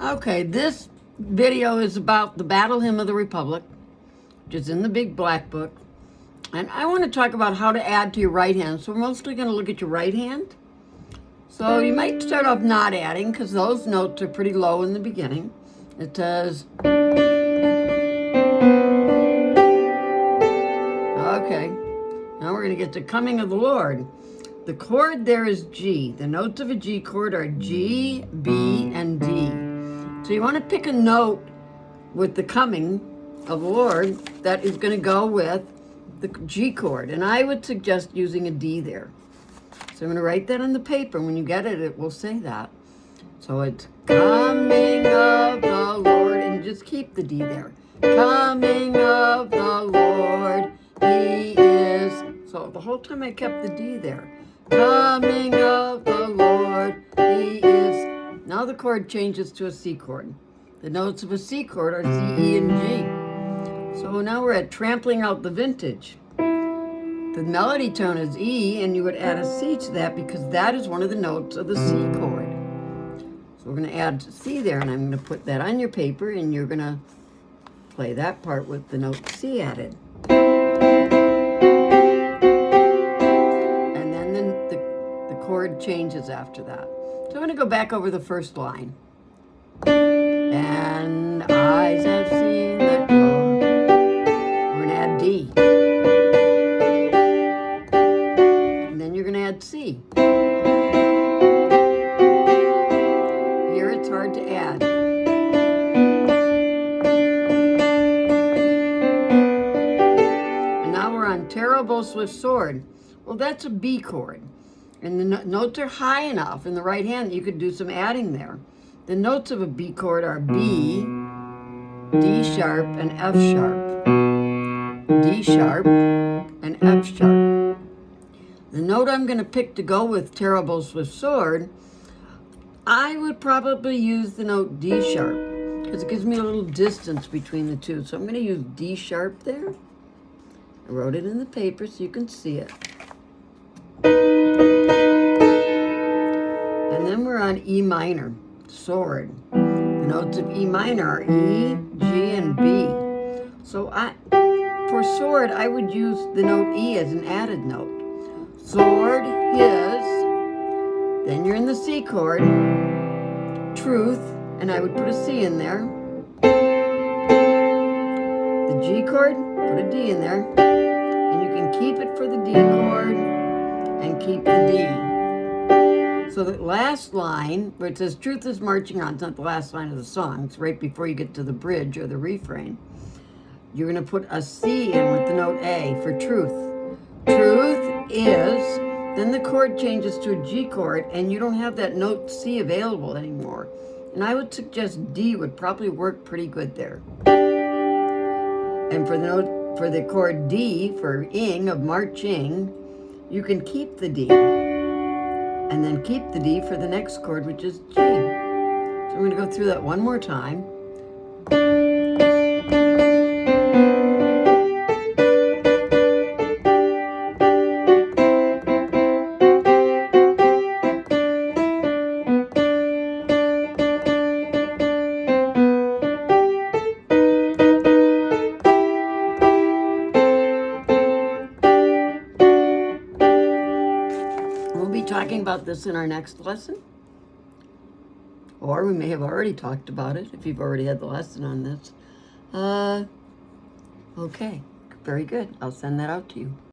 Okay, this video is about the Battle Hymn of the Republic, which is in the big black book. And I want to talk about how to add to your right hand. So we're mostly going to look at your right hand. So you might start off not adding because those notes are pretty low in the beginning. It says, okay, now we're going to get to Coming of the Lord. The chord there is G. The notes of a G chord are G, B, and D. So you want to pick a note with the coming of the Lord that is going to go with the G chord. And I would suggest using a D there. So I'm going to write that on the paper. When you get it, it will say that. So it's coming of the Lord, and just keep the D there. Coming of the Lord, He is. So the whole time I kept the D there. Coming of the Lord, He is. Now the chord changes to a C chord. The notes of a C chord are C, E, and G. So now we're at Trampling Out the Vintage. The melody tone is E, and you would add a C to that because that is one of the notes of the C chord. So we're going to add C there, and I'm going to put that on your paper, and you're going to play that part with the note C added. And then the chord changes after that. So I'm going to go back over the first line. And eyes have seen the glory. We're going to add D. And then you're going to add C. Here it's hard to add. And now we're on Terrible Swift Sword. Well, that's a B chord. And the notes are high enough in the right hand that you could do some adding there. The notes of a B chord are B, D sharp, and F sharp. D sharp and F sharp. The note I'm going to pick to go with Terrible Swift Sword, I would probably use the note D sharp because it gives me a little distance between the two. So I'm going to use D sharp there. I wrote it in the paper so you can see it. And then we're on E minor, sword. The notes of E minor are E, G, and B. So for sword, I would use the note E as an added note. Sword, his, then you're in the C chord, truth, and I would put a C in there. The G chord, put a D in there, and you can keep it for the D chord and keep the D. So the last line, where it says truth is marching on, it's not the last line of the song, it's right before you get to the bridge or the refrain. You're going to put a C in with the note A for truth. Truth is, then the chord changes to a G chord, and you don't have that note C available anymore. And I would suggest D would probably work pretty good there. And for the chord D, for ing, of marching, you can keep the D. And then keep the D for the next chord, which is G. So I'm going to go through that one more time. We'll be talking about this in our next lesson. Or we may have already talked about it if you've already had the lesson on this. Okay, very good. I'll send that out to you.